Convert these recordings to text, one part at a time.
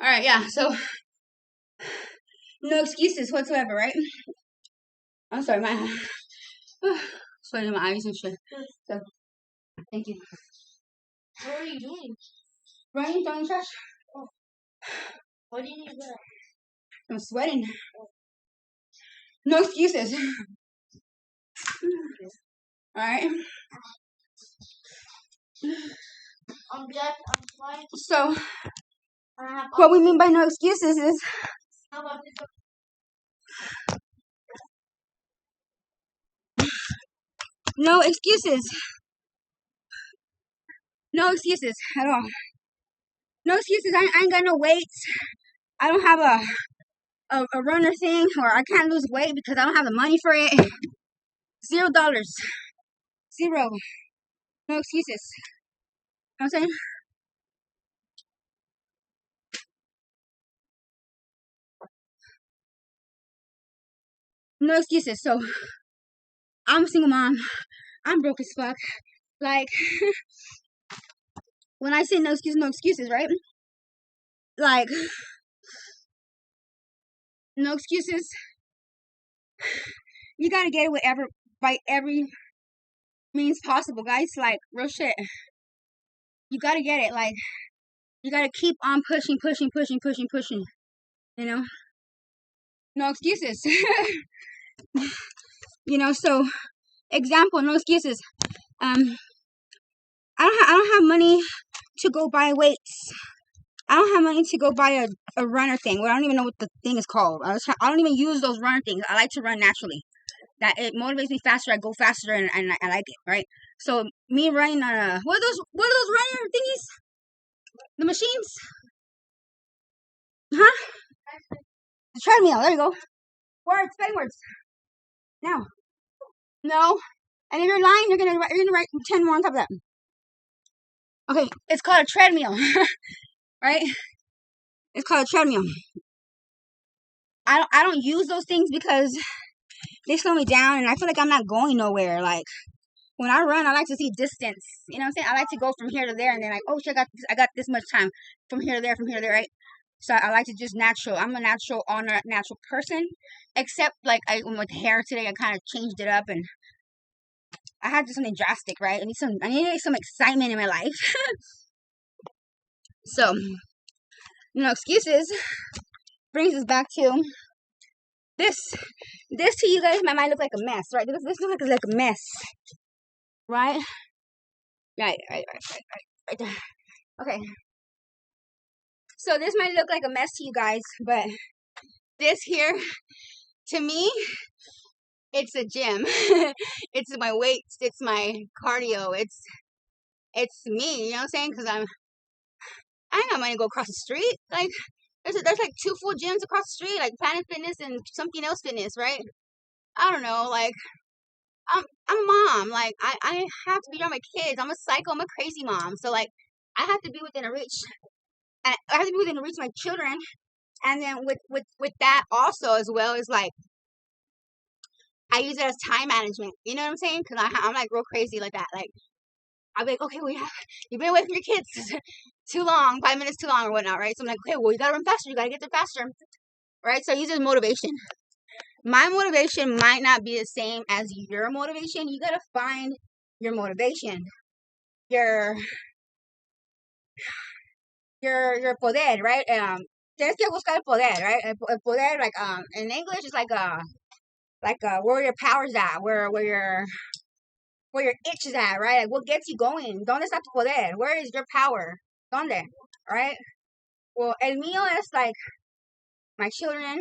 All right, yeah. So no excuses whatsoever, right? I'm sorry, my sweating my eyes and shit. So thank you. What are you doing? Running, throwing trash. What do you need that? I'm sweating. No excuses. All right. I'm deaf. I'm blind. So I have what we mean by no excuses is How about this? no excuses. No excuses at all. No excuses. I ain't got no weights. I don't have a runner thing, or I can't lose weight because I don't have the money for it. $0. Zero. No excuses. You know what I'm saying? No excuses. So I'm a single mom. I'm broke as fuck. Like when I say no excuses, right? Like no excuses. You gotta get it whatever by every means possible, guys. Like real shit. You gotta get it. Like you gotta keep on pushing. You know, no excuses. So example, no excuses. I don't have money to go buy weights. I don't have money to go buy a runner thing. Well, I don't even know what the thing is called. I don't even use those runner things. I like to run naturally. That it motivates me faster. I go faster and I like it, right? So me running on what are those runner thingies? The machines? Huh? The treadmill. There you go. Words, spelling words. Now. No. And if you're lying, you're gonna write 10 more on top of that. Okay, it's called a treadmill. Right? It's called a treadmill. I don't use those things because they slow me down and I feel like I'm not going nowhere. Like when I run, I like to see distance. You know what I'm saying? I like to go from here to there and then like, oh shit, I got this much time from here to there, right? So I like to just natural. I'm a natural, all natural person, except like with hair today, I kind of changed it up and I had to do something drastic, right? I needed some excitement in my life. So, excuses brings us back to this. This to you guys might look like a mess, right? This looks like a mess, right? Right. Okay. So this might look like a mess to you guys, but this here, to me, it's a gym. It's my weights. It's my cardio. It's me. You know what I'm saying? Because I ain't got money to go across the street. Like there's like 2 full gyms across the street, like Planet Fitness and something else fitness, right? I don't know. Like I'm a mom. Like I have to be around my kids. I'm a psycho. I'm a crazy mom. So like I have to be within a reach. I have to be within the reach of my children. And then with that also as well is like I use it as time management. You know what I'm saying? Because I'm like real crazy like that. Like I'll be like, okay, you've been away from your kids too long, 5 minutes too long or whatnot, right? So I'm like, okay, well you gotta run faster. You gotta get there faster, right? So I use it as motivation. My motivation might not be the same as your motivation. You gotta find your motivation, your poder, right? Tienes que buscar el poder, right? El poder, like in English, it's like where your power's at, where your itch is at, right? Like what gets you going? ¿Dónde está tu poder? Where is your power? ¿Dónde? Right? Well, el mío is like my children,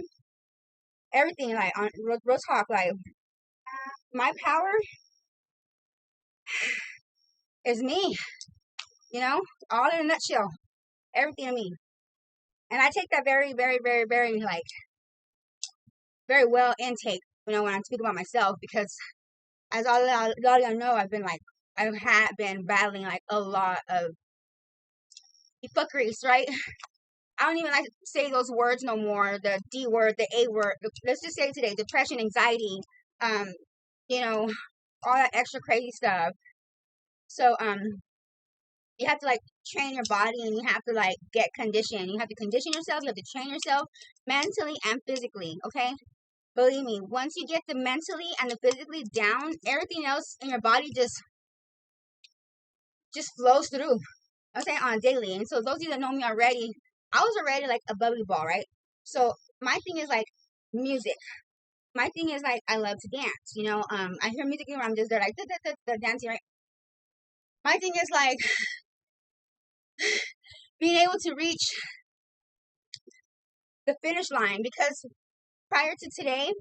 everything. Like on real talk, like my power is me. All in a nutshell, everything in me. And I take that very, very, very, very like very well intake. When I speak about myself, because as all y'all know, I have been battling like a lot of fuckeries, right? I don't even like to say those words no more. The D word, the A word. Let's just say today, depression, anxiety, um, all that extra crazy stuff. So, You have to like train your body, and you have to like get conditioned. You have to condition yourself. You have to train yourself mentally and physically. Okay, believe me. Once you get the mentally and the physically down, everything else in your body just flows through. Okay, on a daily. And so those of you that know me already, I was already like a bubbly ball, right? So my thing is like music. My thing is like I love to dance. I hear music and I'm just there like dancing, right? My thing is like being able to reach the finish line, because prior to today,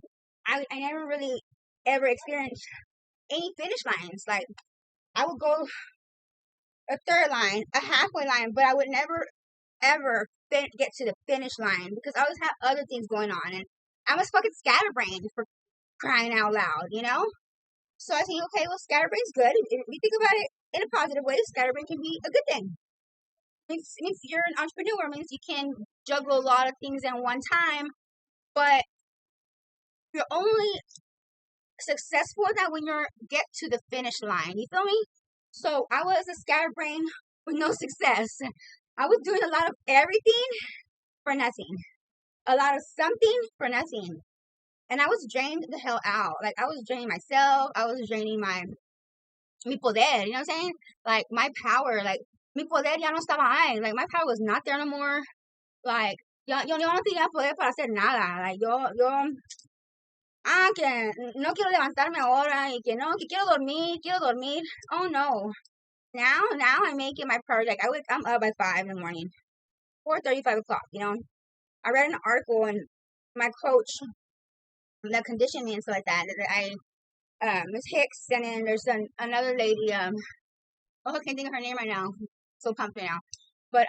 I never really ever experienced any finish lines. Like I would go a third line, a halfway line, but I would never ever get to the finish line because I always have other things going on, and I'm a fucking scatterbrain for crying out loud. So I think, okay, well, scatterbrain's good. If we think about it in a positive way, scatterbrain can be a good thing. It means you're an entrepreneur. It means you can juggle a lot of things at one time, but you're only successful at that when you get to the finish line. You feel me? So I was a scatterbrain with no success. I was doing a lot of everything for nothing, a lot of something for nothing, and I was drained the hell out. Like I was draining myself. I was draining mi poder. You know what I'm saying? Like my power. Like mi poder ya no estaba ahí. Like my power was not there no more. Like yo no tenía poder para hacer nada. Like que no quiero levantarme ahora y que no, que quiero dormir. Oh no. Now I make it my priority. Like I'm up by 5 in the morning, 4:30, 5 o'clock. I read an article, and my coach that conditioned me and stuff like that. Miss Hicks, and then there's another lady. I can't think of her name right now. So pumped right now. But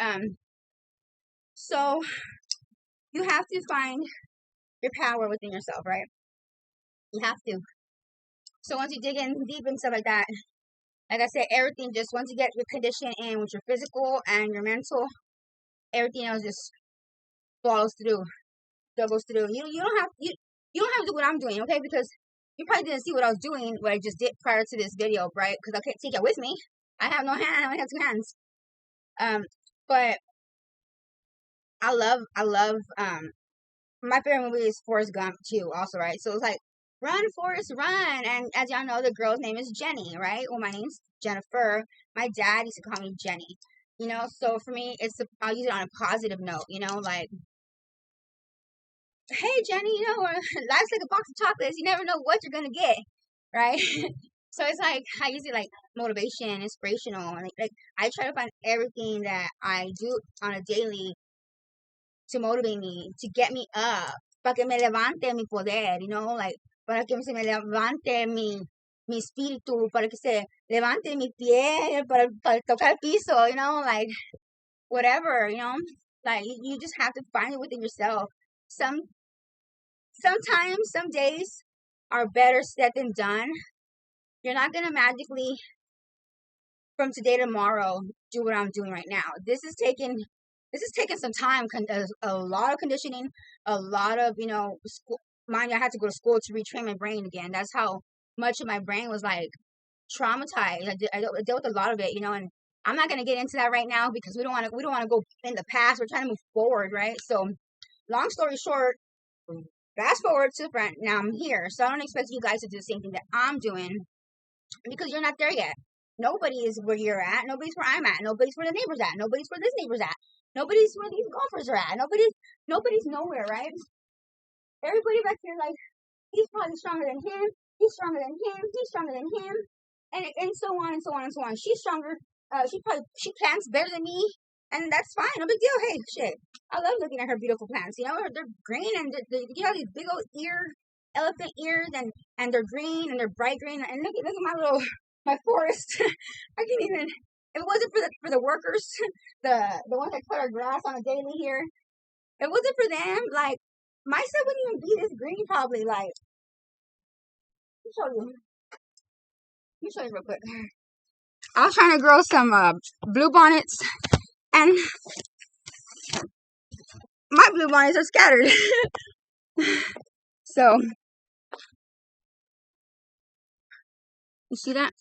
so you have to find your power within yourself, right? You have to. So once you dig in deep and stuff like that, like I said, everything just once you get your condition in with your physical and your mental, everything else just follows through, goes through. You don't have to do what I'm doing, okay? Because you probably didn't see what I was doing, what I just did prior to this video, right? Because I can't take it with me. I have no hand. I only have 2 hands. But I love. My favorite movie is Forrest Gump too. Also, right? So it's like, run, Forrest, run. And as y'all know, the girl's name is Jenny, right? Well, my name's Jennifer. My dad used to call me Jenny. So for me, I'll use it on a positive note. Like, hey Jenny, life's like a box of chocolates. You never know what you're gonna get, right? So it's like I use it like motivation, inspirational. Like I try to find everything that I do on a daily to motivate me, to get me up, para que me levante mi poder, like para que se me levante mi espíritu, para que se levante mi pie, para tocar el piso, like whatever, like you just have to find it within yourself. Sometimes, some days are better said than done. You're not gonna magically from today to tomorrow do what I'm doing right now. This is taking some time, a lot of conditioning, a lot of school. Mind you, I had to go to school to retrain my brain again. That's how much of my brain was like traumatized. I dealt with a lot of it, and I'm not gonna get into that right now because we don't want to go in the past. We're trying to move forward, right? So, long story short, fast forward to the front. Now I'm here, so I don't expect you guys to do the same thing that I'm doing because you're not there yet. Nobody is where you're at. Nobody's where I'm at. Nobody's where the neighbor's at. Nobody's where this neighbor's at. Nobody's where these golfers are at. Nobody's nowhere, right? Everybody back here, like, he's probably stronger than him. He's stronger than him. He's stronger than him. And so on and so on and so on. She's stronger. She plants better than me. And that's fine. No big deal. Hey, shit. I love looking at her beautiful plants. They're green and these big old elephant ears, and they're green and they're bright green. And look at my forest. I can't even. If it wasn't for the workers, the ones that cut our grass on a daily here, if it wasn't for them, like my stuff wouldn't even be this green probably. Like, let me show you real quick. I was trying to grow some blue bonnets, and my blue bonnets are scattered. So you see that?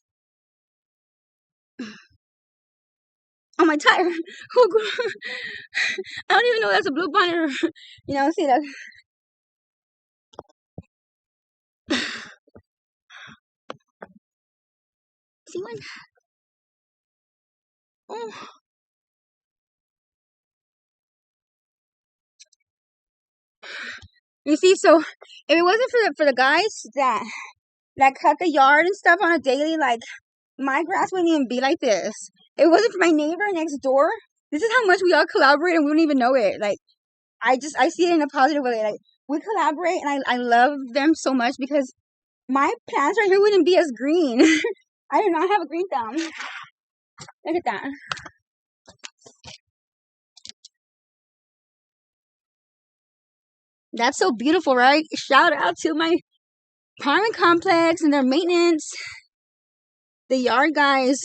on my tire. Oh, I don't even know that's a blue bonnet. See that? See one? Oh, you see. So if it wasn't for the guys that cut the yard and stuff on a daily, like my grass wouldn't even be like this. It wasn't for my neighbor next door. This is how much we all collaborate and we don't even know it. Like I see it in a positive way. Like we collaborate and I love them so much because my plants right here wouldn't be as green. I do not have a green thumb. Look at that. That's so beautiful, right? Shout out to my apartment complex and their maintenance. The yard guys.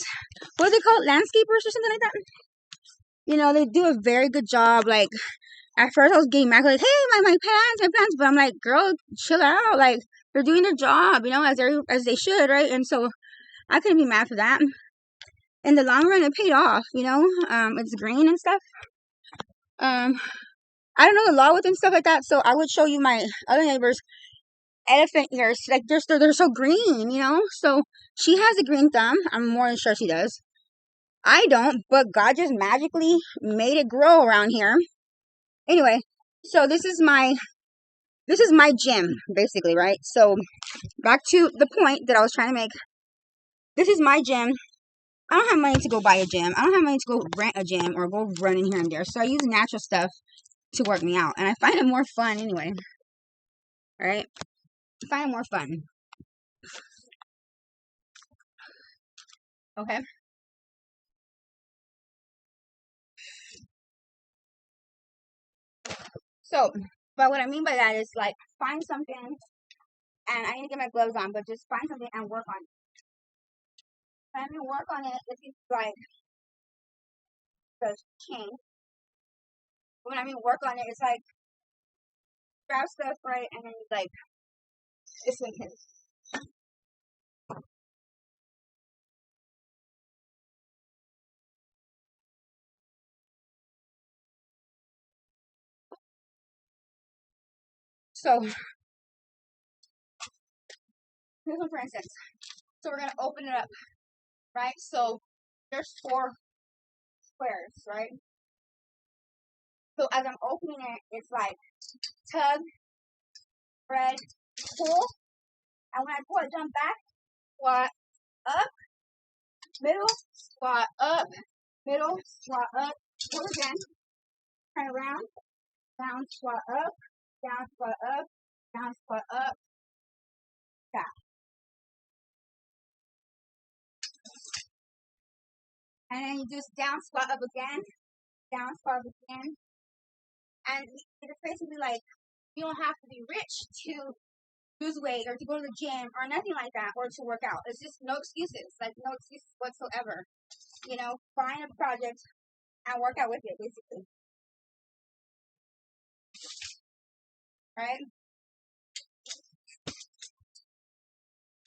What are they called? Landscapers or something like that? They do a very good job. Like at first I was getting mad, like, hey, my plants, but I'm like, girl, chill out. Like they're doing their job, as they should, right? And so I couldn't be mad for that. In the long run, it paid off. It's green and stuff. I don't know the law with and stuff like that, so I would show you my other neighbors' elephant ears. Like they're so green, So she has a green thumb. I'm more than sure she does. I don't, but God just magically made it grow around here. Anyway, so this is my gym, basically, right? So back to the point that I was trying to make. This is my gym. I don't have money to go buy a gym. I don't have money to go rent a gym or go running here and there. So I use natural stuff to work me out. And I find it more fun anyway. Right? I find it more fun. Okay? So, but what I mean by that is like find something, and I need to get my gloves on, but just find something and work on it. And you work on it if you like the king. When I mean work on it, it's like grab stuff, right, and then like this one here. So here's one for instance. So we're gonna open it up, right? So there's 4 squares, right? So as I'm opening it, it's like tug, spread, pull, and when I pull it, jump back, squat up, middle, squat up, middle, squat up, pull again, turn around, down, squat up, down, squat up, down, squat up, back. And then you just down, squat up again, down, squat up again. And it's basically like you don't have to be rich to lose weight or to go to the gym or nothing like that or to work out. It's just no excuses, like no excuses whatsoever. Find a project and work out with it, basically. Right?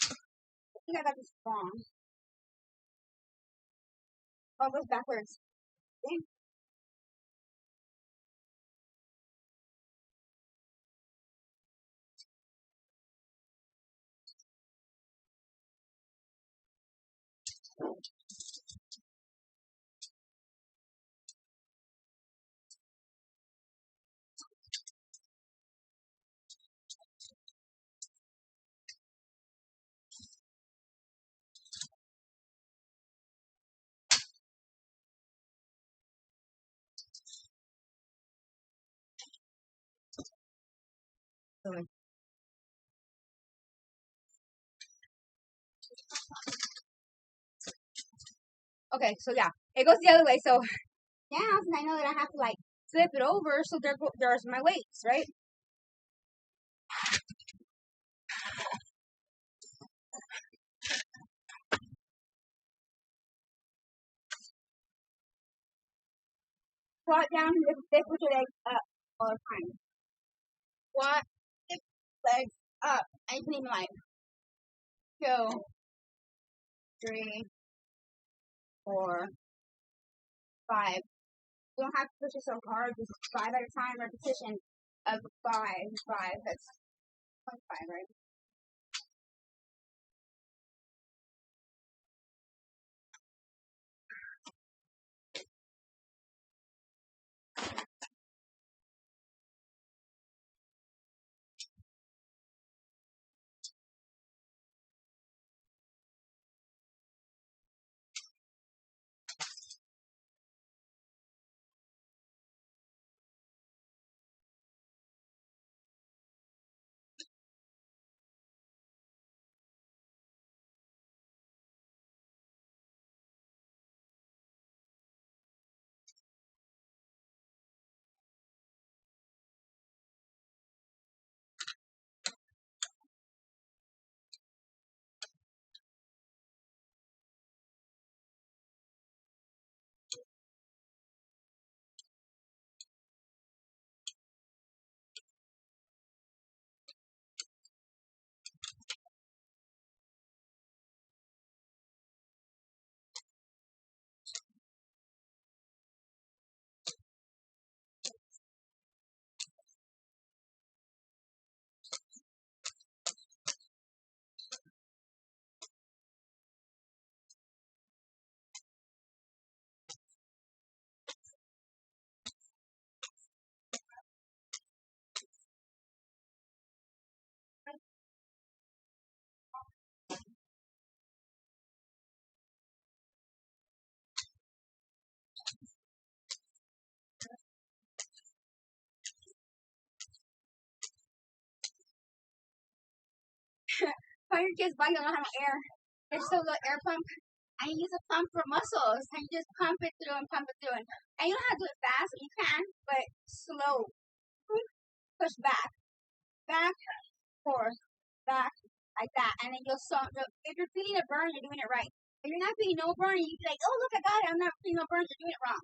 I think I got this wrong. Oh, it goes backwards. Okay. Okay, so yeah, it goes the other way. So now, since I know that I have to like flip it over, so there's my weights, right? Squat down, lift your legs up all the time. Squat, lift legs up. And you can even like 2, 3, 4, 5. You don't have to push it so hard, just 5 at a time, repetition of 5, 5. That's 0.5, right? When your kid's body don't have air, there's still the air pump. And you use a pump for muscles, and you just pump it through and pump it through. And you don't have to do it fast, you can, but slow. Push back, back, forth, back, like that. And then you'll stop. If you're feeling a burn, you're doing it right. If you're not feeling no burn, you be like, oh, look, I got it. I'm not feeling no burn, you're doing it wrong.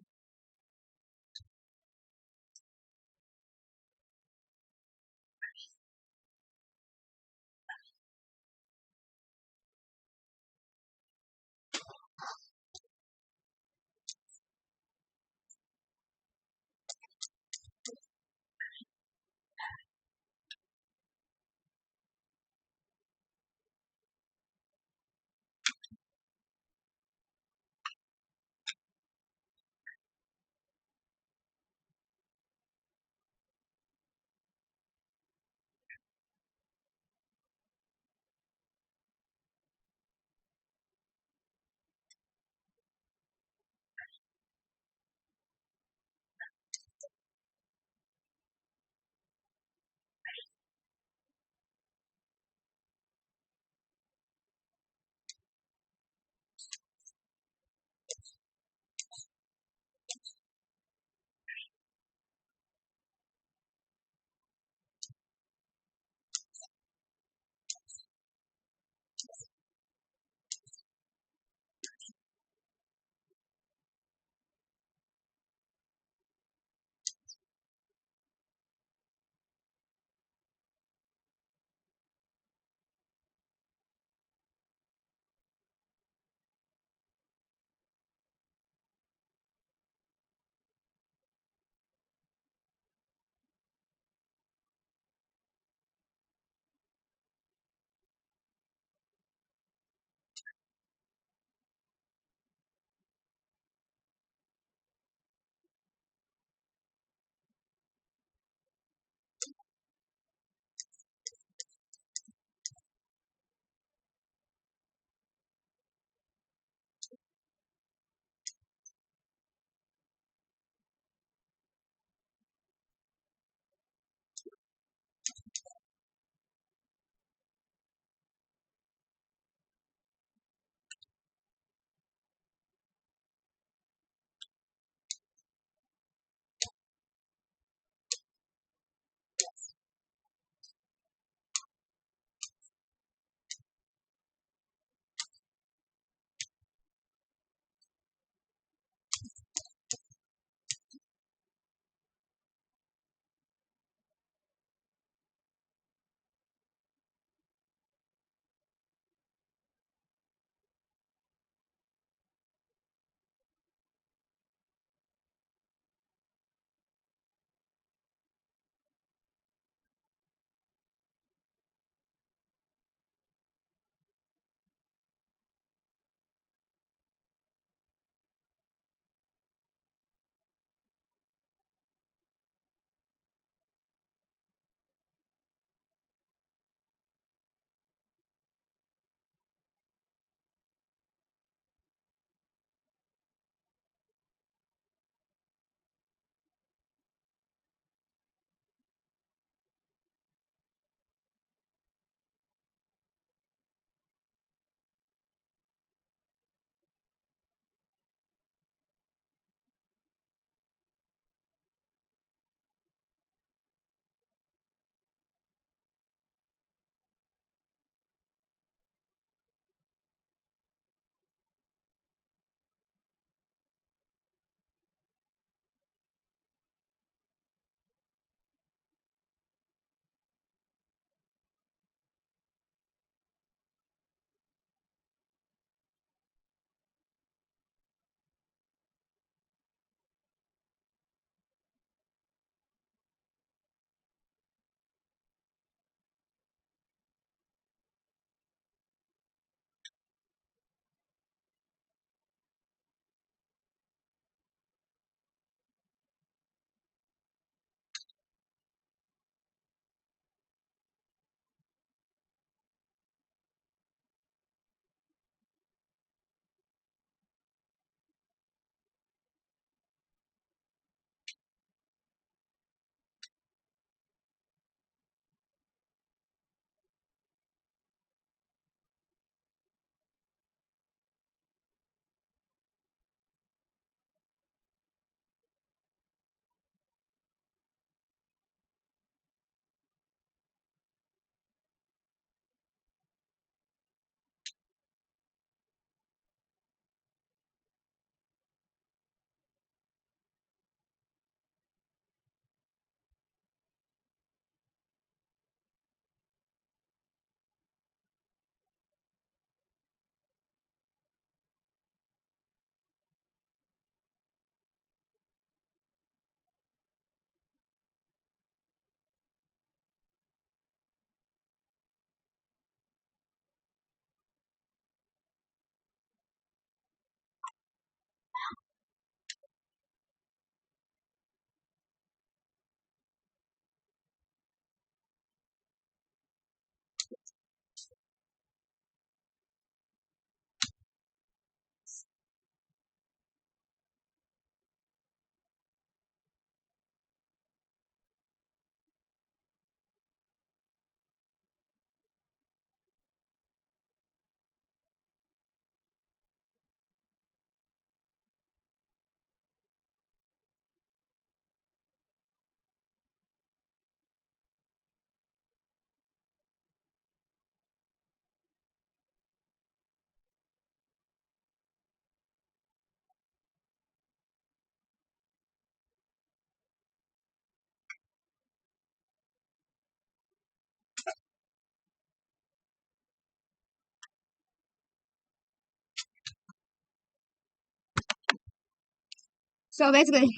So basically,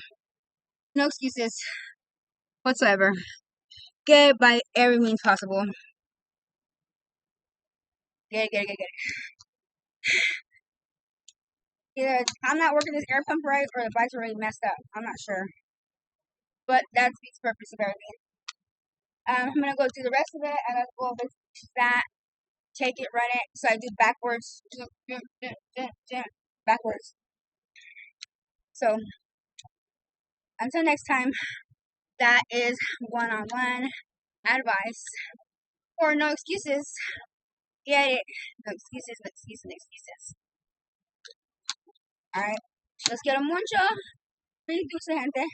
no excuses whatsoever. Get it by every means possible. Get it. Either I'm not working this air pump right or the bike's already messed up. I'm not sure. But that speaks purpose of everything. I'm gonna go do the rest of it. I'm gonna go over that, take it, run it. So I do backwards, backwards. So until next time, that is one-on-one advice or no excuses. Get it? No excuses, no excuses, no excuses. All right, let's get a mucho. Really dulce, gente.